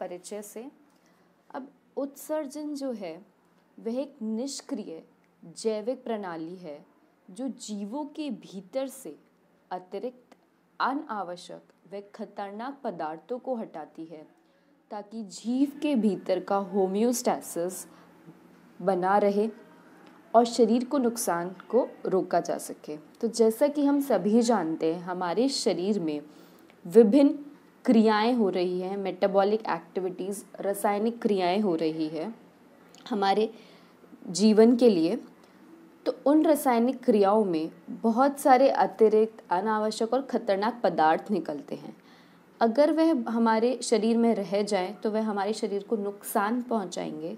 परिचय से। अब उत्सर्जन जो है वह एक निष्क्रिय जैविक प्रणाली है जो जीवों के भीतर से अतिरिक्त अनावश्यक व खतरनाक पदार्थों को हटाती है ताकि जीव के भीतर का होम्योस्टैसिस बना रहे और शरीर को नुकसान को रोका जा सके। तो जैसा कि हम सभी जानते हैं, हमारे शरीर में विभिन्न क्रियाएं हो रही हैं, मेटाबॉलिक एक्टिविटीज़, रासायनिक क्रियाएं हो रही है हमारे जीवन के लिए। तो उन रासायनिक क्रियाओं में बहुत सारे अतिरिक्त अनावश्यक और खतरनाक पदार्थ निकलते हैं। अगर वह हमारे शरीर में रह जाएं तो वह हमारे शरीर को नुकसान पहुंचाएंगे।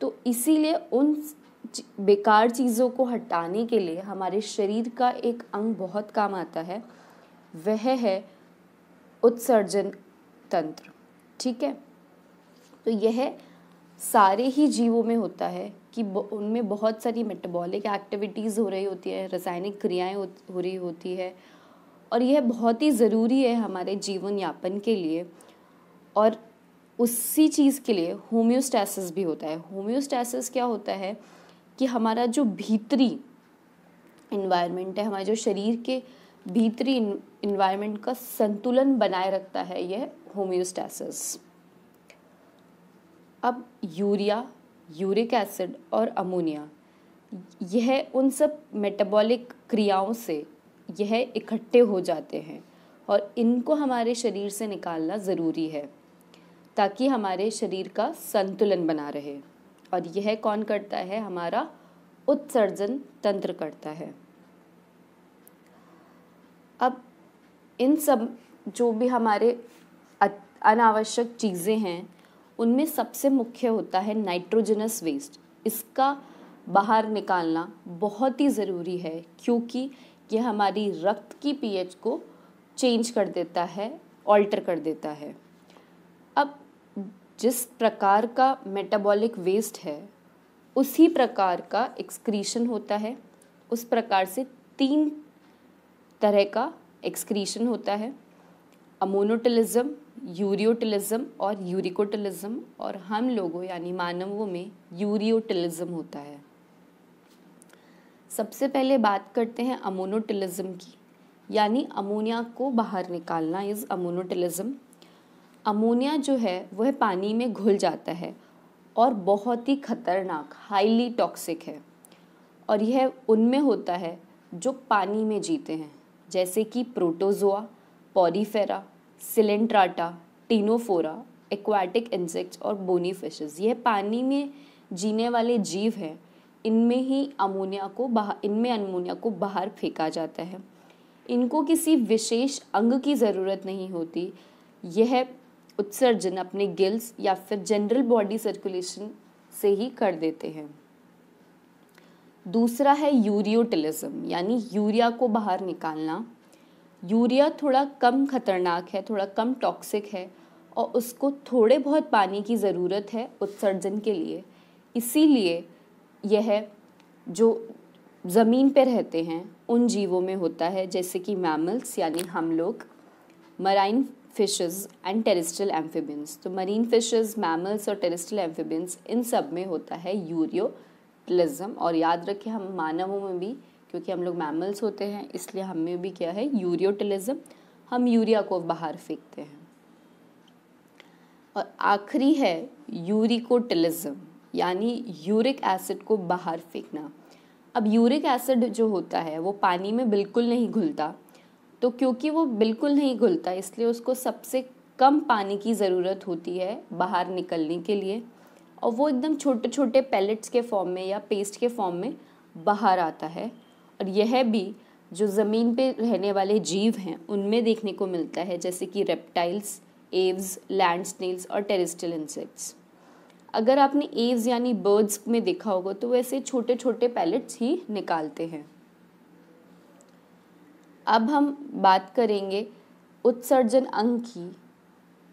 तो इसीलिए उन बेकार चीज़ों को हटाने के लिए हमारे शरीर का एक अंग बहुत काम आता है, वह है उत्सर्जन तंत्र। ठीक है, तो यह सारे ही जीवों में होता है कि उनमें बहुत सारी मेटाबॉलिक एक्टिविटीज़ हो रही होती है, रासायनिक क्रियाएं हो रही होती है और यह बहुत ही ज़रूरी है हमारे जीवन यापन के लिए। और उसी चीज़ के लिए होम्योस्टैसिस भी होता है। होम्योस्टैसिस क्या होता है कि हमारा जो भीतरी इन्वायरमेंट है, हमारे जो शरीर के भीतरी इन्वायरमेंट का संतुलन बनाए रखता है यह होम्योस्टैसिस। अब यूरिया, यूरिक एसिड और अमोनिया, यह उन सब मेटाबॉलिक क्रियाओं से यह इकट्ठे हो जाते हैं और इनको हमारे शरीर से निकालना ज़रूरी है ताकि हमारे शरीर का संतुलन बना रहे। और यह कौन करता है? हमारा उत्सर्जन तंत्र करता है। अब इन सब जो भी हमारे अनावश्यक चीज़ें हैं उनमें सबसे मुख्य होता है नाइट्रोजनस वेस्ट। इसका बाहर निकालना बहुत ही ज़रूरी है क्योंकि यह हमारी रक्त की पीएच को चेंज कर देता है, ऑल्टर कर देता है। अब जिस प्रकार का मेटाबॉलिक वेस्ट है उसी प्रकार का एक्सक्रीशन होता है। उस प्रकार से 3 तरह का एक्सक्रीशन होता है, अमोनोटिलिज्म, यूरियोटिलिज्म और यूरिकोटिलिज्म। और हम लोगों यानी मानवों में यूरियोटिलिज्म होता है। सबसे पहले बात करते हैं अमोनोटिलिज्म की, यानी अमोनिया को बाहर निकालना इज़ अमोनोटिलिज्म। अमोनिया जो है वह पानी में घुल जाता है और बहुत ही खतरनाक, हाईली टॉक्सिक है। और यह उनमें होता है जो पानी में जीते हैं, जैसे कि protozoa, Porifera, Coelenterata, Ctenophora, aquatic insects और बोनी फिशेस। यह पानी में जीने वाले जीव हैं। इनमें अमोनिया को बाहर फेंका जाता है। इनको किसी विशेष अंग की ज़रूरत नहीं होती। यह उत्सर्जन अपने गिल्स या फिर जनरल बॉडी सर्कुलेशन से ही कर देते हैं। दूसरा है यूरियोटिलिज्म, यानी यूरिया को बाहर निकालना। यूरिया थोड़ा कम खतरनाक है, थोड़ा कम टॉक्सिक है और उसको थोड़े बहुत पानी की ज़रूरत है उत्सर्जन के लिए। इसीलिए यह जो ज़मीन पे रहते हैं उन जीवों में होता है, जैसे कि मैमल्स यानी हम लोग, marine fishes and terrestrial amphibians. तो मरीन फिशेस, मैमल्स और टेरेस्ट्रियल एम्फिबियंस, इन सब में होता है यूरियोटिलिज्म। और याद रखें हम मानवों में भी, क्योंकि हम लोग मैमल्स होते हैं इसलिए हम में भी क्या है, यूरियोटिलिज्म। हम यूरिया को बाहर फेंकते हैं। और आखिरी है यूरिकोटिलिज्म, यानी यूरिक एसिड को बाहर फेंकना। अब यूरिक एसिड जो होता है वो पानी में बिल्कुल नहीं घुलता। तो क्योंकि वो बिल्कुल नहीं घुलता इसलिए उसको सबसे कम पानी की ज़रूरत होती है बाहर निकलने के लिए। और वो एकदम छोटे छोटे पैलेट्स के फॉर्म में या पेस्ट के फॉर्म में बाहर आता है। और यह भी जो ज़मीन पे रहने वाले जीव हैं उनमें देखने को मिलता है, जैसे कि रेप्टाइल्स, एव्स, लैंड स्नेल्स और टेरेस्ट्रियल इंसेक्ट्स। अगर आपने एव्स यानी बर्ड्स में देखा होगा तो वैसे छोटे छोटे पैलेट्स ही निकालते हैं। अब हम बात करेंगे उत्सर्जन अंग की।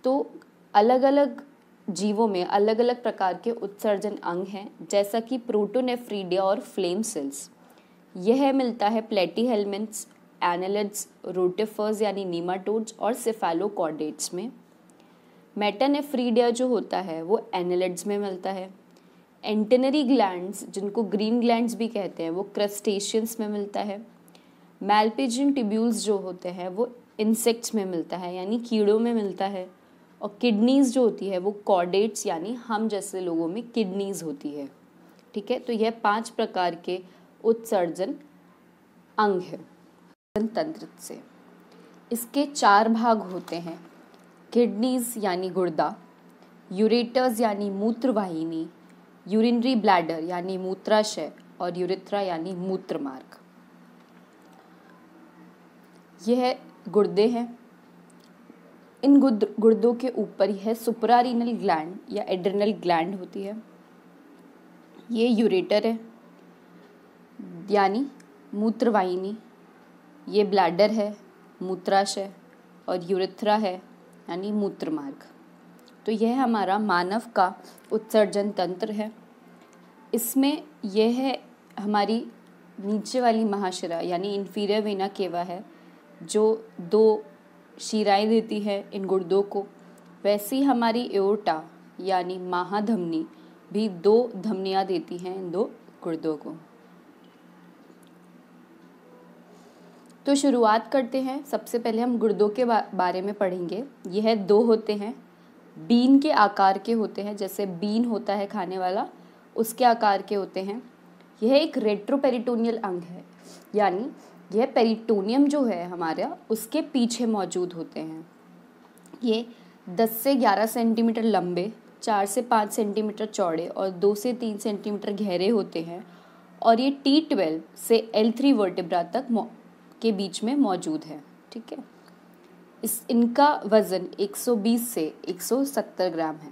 तो अलग अलग जीवों में अलग अलग प्रकार के उत्सर्जन अंग हैं, जैसा कि प्रोटोनेफ्रीडिया और फ्लेम सेल्स। यह मिलता है प्लेटीहेल्मिन्थ्स, एनालिड्स, रोटिफर्स यानी नीमाटोड्स और सेफेलोकॉर्डेट्स में। मेटानेफ्रीडिया जो होता है वो एनालिड्स में मिलता है। एंटेनरी ग्लैंड्स, जिनको ग्रीन ग्लैंड्स भी कहते हैं, वो क्रस्टेशियंस में मिलता है। मैल्पिजियन ट्यूब्यूल्स जो होते हैं वो इंसेक्ट्स में मिलता है, यानी कीड़ों में मिलता है। और किडनीज जो होती है वो कॉर्डेट्स, यानी हम जैसे लोगों में किडनीज होती है। ठीक है, तो यह 5 प्रकार के उत्सर्जन अंग है तंत्र से। इसके 4 भाग होते हैं, किडनीज यानी गुर्दा, यूरेटर्स यानी मूत्रवाहिनी, यूरिनरी ब्लैडर यानी मूत्राशय, और यूरेथ्रा यानी मूत्र मार्ग। यह गुर्दे हैं। इन गुर्दों के ऊपर यह सुप्रारीनल ग्लैंड या एड्रिनल ग्लैंड होती है। ये यूरेटर है यानी मूत्रवाहिनी, ये ब्लैडर है मूत्राशय, और यूरेथ्रा है यानी मूत्र मार्ग। तो यह हमारा मानव का उत्सर्जन तंत्र है। इसमें यह है हमारी नीचे वाली महाशिरा यानी इंफीरियर वेना केवा है, जो 2 शिराएं देती है इन गुर्दों को। वैसी हमारी एओर्टा यानी महाधमनी भी 2 धमनियां देती हैं इन 2 गुर्दों को। तो शुरुआत करते हैं। सबसे पहले हम गुर्दों के बारे में पढ़ेंगे। यह 2 होते हैं, बीन के आकार के होते हैं, जैसे बीन होता है खाने वाला, उसके आकार के होते हैं। यह एक रेट्रोपेरिटोनियल अंग है, यानी यह पेरिटोनियम जो है हमारा उसके पीछे मौजूद होते हैं। ये 10 से 11 सेंटीमीटर लंबे, 4 से 5 सेंटीमीटर चौड़े और 2 से 3 सेंटीमीटर गहरे होते हैं, और ये T12 से L3 वर्टेब्रा तक के बीच में मौजूद है। ठीक है, इनका वजन 120 से 170 ग्राम है।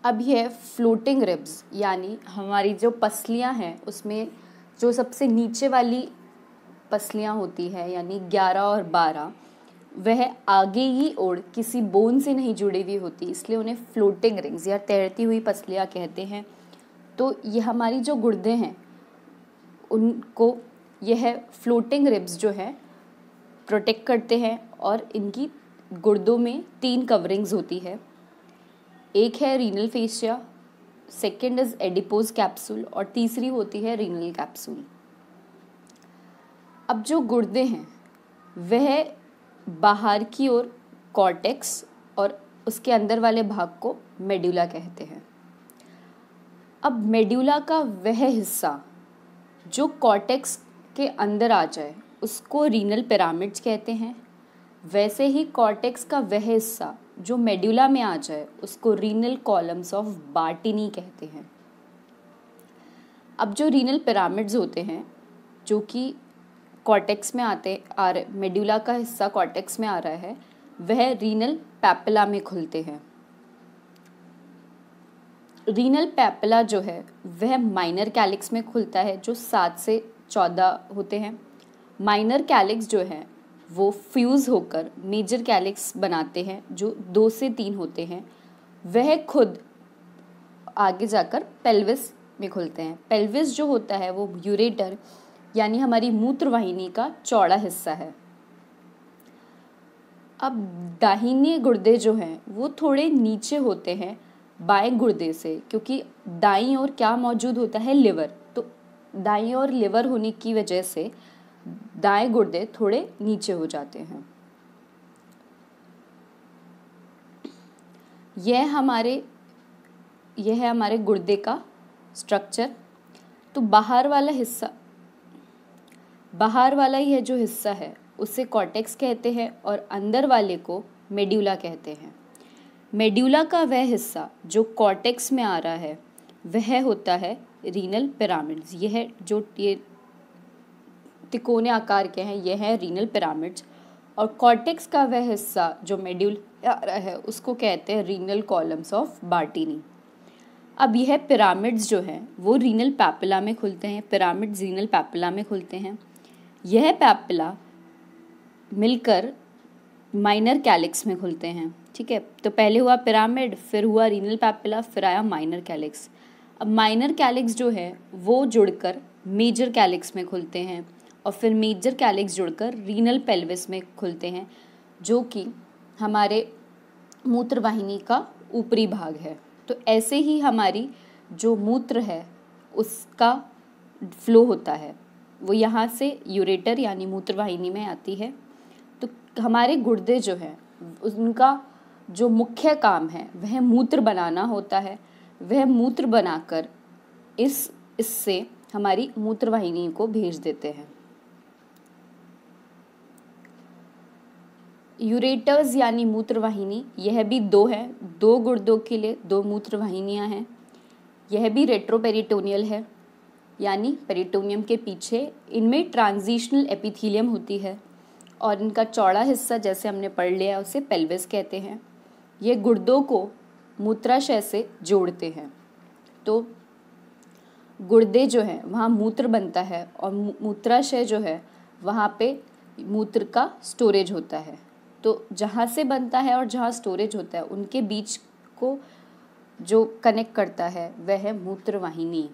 अब यह फ्लोटिंग रिब्स यानी हमारी जो पसलियां हैं उसमें जो सबसे नीचे वाली पसलियां होती है यानी 11 और 12, वह आगे ही ओर किसी बोन से नहीं जुड़ी हुई होती, इसलिए उन्हें फ्लोटिंग रिंग्स या तैरती हुई पसलियां कहते हैं। तो ये हमारी जो गुर्दे हैं उनको यह फ्लोटिंग रिब्स जो है प्रोटेक्ट करते हैं, और इनकी गुर्दों में 3 कवरिंग्स होती है। एक है renal fascia, second is adipose capsule, और तीसरी होती है रीनल कैप्सूल। अब जो गुर्दे हैं वह बाहर की ओर कॉर्टेक्स और उसके अंदर वाले भाग को मेडुला कहते हैं। अब मेडुला का वह हिस्सा जो कॉर्टेक्स के अंदर आ जाए उसको रीनल पिरामिड्स कहते हैं। वैसे ही कॉर्टेक्स का वह हिस्सा जो मेडुला में आ जाए उसको रीनल कॉलम्स ऑफ बार्टिनी कहते हैं। अब जो रीनल पिरामिड्स होते हैं जो कि कॉर्टेक्स में मेडुला का हिस्सा कॉर्टेक्स में आ रहा है, वह रीनल पैपिला में खुलते हैं। रीनल पैपिला जो है वह माइनर कैलिक्स में खुलता है, जो 7 से 14 होते हैं। माइनर कैलिक्स जो है वो फ्यूज़ होकर मेजर कैलिक्स बनाते हैं, जो 2 से 3 होते हैं। वह खुद आगे जाकर पेल्विस में खुलते हैं। पेल्विस जो होता है वो यूरेटर यानी हमारी मूत्रवाहिनी का चौड़ा हिस्सा है। अब दाहिने गुर्दे जो हैं वो थोड़े नीचे होते हैं बाएं गुर्दे से, क्योंकि दाईं ओर क्या मौजूद होता है, लिवर। तो दाईं ओर लिवर होने की वजह से दाएं गुर्दे थोड़े नीचे हो जाते हैं। यह है हमारे गुर्दे का स्ट्रक्चर। तो बाहर वाला यह जो हिस्सा है उसे कॉर्टेक्स कहते हैं, और अंदर वाले को मेडुला कहते हैं। मेडुला का वह हिस्सा जो कॉर्टेक्स में आ रहा है वह होता है रीनल पिरामिड्स। ये तिकोने आकार के हैं, यह है रीनल पिरामिड्स। और कॉर्टेक्स का वह हिस्सा जो मेडुला आ रहा है उसको कहते हैं रीनल कॉलम्स ऑफ बार्टिनी। अब यह पिरामिड्स जो हैं वो रीनल पैपिला में खुलते हैं। पिरामिड्स रीनल पैपिला में खुलते हैं। यह पैपिला मिलकर माइनर कैलिक्स में खुलते हैं। ठीक है, तो पहले हुआ पिरामिड, फिर हुआ रीनल पैपिला, फिर आया माइनर कैलिक्स। अब माइनर कैलिक्स जो है वो जुड़कर मेजर कैलिक्स में खुलते हैं, और फिर मेजर कैलिक्स जुड़कर रीनल पेल्विस में खुलते हैं, जो कि हमारे मूत्र वाहिनी का ऊपरी भाग है। तो ऐसे ही हमारी जो मूत्र है उसका फ्लो होता है, वो यहाँ से यूरेटर यानी मूत्र वाहिनी में आती है। तो हमारे गुर्दे जो हैं उनका जो मुख्य काम है वह मूत्र बनाना होता है। वह मूत्र बनाकर इससे हमारी मूत्र वाहिनी को भेज देते हैं। यूरेटर्स यानी मूत्र वाहिनी, यह भी दो है, दो गुर्दों के लिए दो मूत्र वाहिनियाँ हैं। यह भी रेट्रोपेरिटोनियल है, यानी पेरिटोनियम के पीछे इनमें ट्रांजिशनल एपिथीलियम होती है और इनका चौड़ा हिस्सा, जैसे हमने पढ़ लिया, उसे पेल्विस कहते हैं। ये गुर्दों को मूत्राशय से जोड़ते हैं। तो गुर्दे जो हैं वहाँ मूत्र बनता है और मूत्राशय जो है वहाँ पे मूत्र का स्टोरेज होता है। तो जहाँ से बनता है और जहाँ स्टोरेज होता है उनके बीच को जो कनेक्ट करता है वह है मूत्र वाहिनी।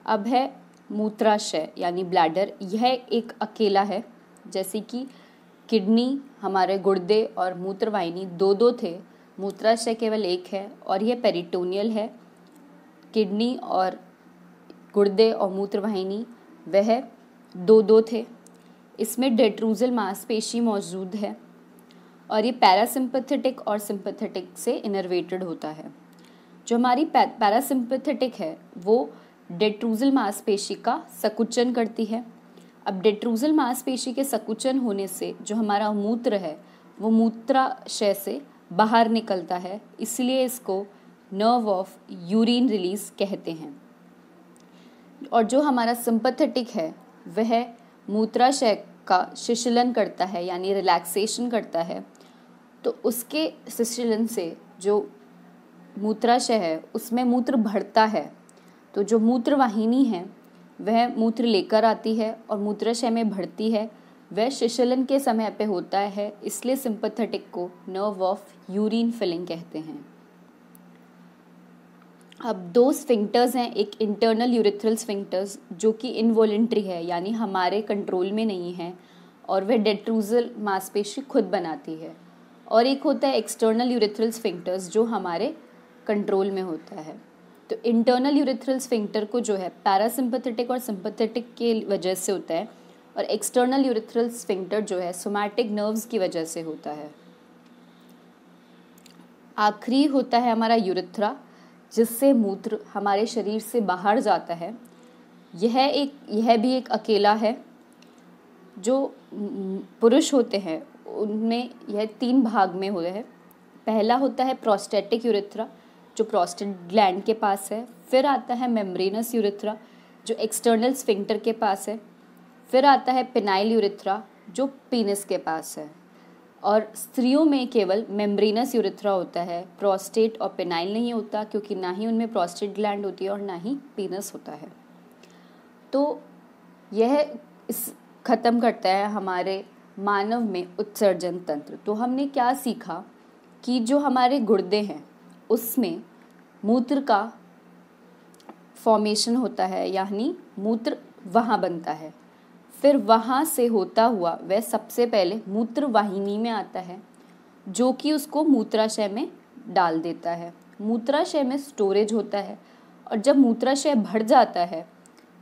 अब है मूत्राशय यानी ब्लैडर। यह एक अकेला है, जैसे कि किडनी, हमारे गुर्दे और मूत्र वाहिनी दो दो थे, मूत्राशय केवल एक है और यह पेरिटोनियल है। किडनी और गुर्दे और मूत्र वाहिनी वह दो दो थे। इसमें डेट्रूजल मांसपेशी मौजूद है और ये पैरासिम्पैथेटिक और सिंपैथेटिक से इनर्वेटेड होता है। जो हमारी पैरासिम्पैथेटिक है वो डेट्रूजल मांसपेशी का सकुचन करती है। अब डेट्रूजल मांसपेशी के सकुचन होने से जो हमारा मूत्र है वो मूत्राशय से बाहर निकलता है, इसलिए इसको नर्व ऑफ यूरिन रिलीज कहते हैं। और जो हमारा सिंपैथेटिक है वह मूत्राशय का शिशिलन करता है, यानी रिलैक्सेशन करता है। तो उसके शिशिलन से जो मूत्राशय है उसमें मूत्र बढ़ता है। तो जो मूत्र वाहिनी है वह मूत्र लेकर आती है और मूत्राशय में बढ़ती है। वह शिशिलन के समय पे होता है, इसलिए सिंपैथेटिक को नर्व ऑफ यूरिन फिलिंग कहते हैं। अब दो स्फिंक्टर्स हैं, एक इंटरनल यूरेथ्रल स्फिंक्टर्स जो कि इनवॉलेंट्री है, यानी हमारे कंट्रोल में नहीं है और वह डेट्रूजल मांसपेशी खुद बनाती है, और एक होता है एक्सटर्नल यूरेथ्रल स्फिंक्टर्स जो हमारे कंट्रोल में होता है। तो इंटरनल यूरेथ्रल स्फिंक्टर को जो है पैरासिम्पैथेटिक और सिंपैथेटिक के वजह से होता है और एक्सटर्नल यूरेथ्रल स्फिंक्टर जो है सोमैटिक नर्व्स की वजह से होता है। आखिरी होता है हमारा यूरेथ्रा, जिससे मूत्र हमारे शरीर से बाहर जाता है। यह भी एक अकेला है। जो पुरुष होते हैं उनमें यह 3 भाग में होता है। पहला होता है प्रोस्टेटिक यूरेथ्रा जो प्रोस्टेट ग्लैंड के पास है। फिर आता है मेम्ब्रेनस यूरेथ्रा जो एक्सटर्नल स्फिंक्टर के पास है। फिर आता है पेनाइल यूरेथ्रा जो पीनिस के पास है। और स्त्रियों में केवल मेम्ब्रेनस यूरेथ्रा होता है, प्रोस्टेट और पेनाइल नहीं होता, क्योंकि ना ही उनमें प्रोस्टेट ग्लैंड होती है और ना ही पीनस होता है। तो यह ख़त्म करता है हमारे मानव में उत्सर्जन तंत्र। तो हमने क्या सीखा कि जो हमारे गुर्दे हैं उसमें मूत्र का फॉर्मेशन होता है, यानी मूत्र वहाँ बनता है। फिर वहाँ से होता हुआ वह सबसे पहले मूत्र वाहिनी में आता है जो कि उसको मूत्राशय में डाल देता है। मूत्राशय में स्टोरेज होता है और जब मूत्राशय भर जाता है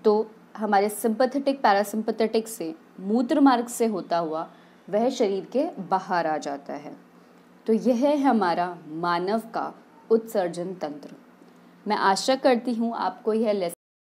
तो हमारे सिंपैथेटिक पैरासिम्पैथेटिक से मूत्र मार्ग से होता हुआ वह शरीर के बाहर आ जाता है। तो यह है हमारा मानव का उत्सर्जन तंत्र। मैं आशा करती हूँ आपको यह लेसन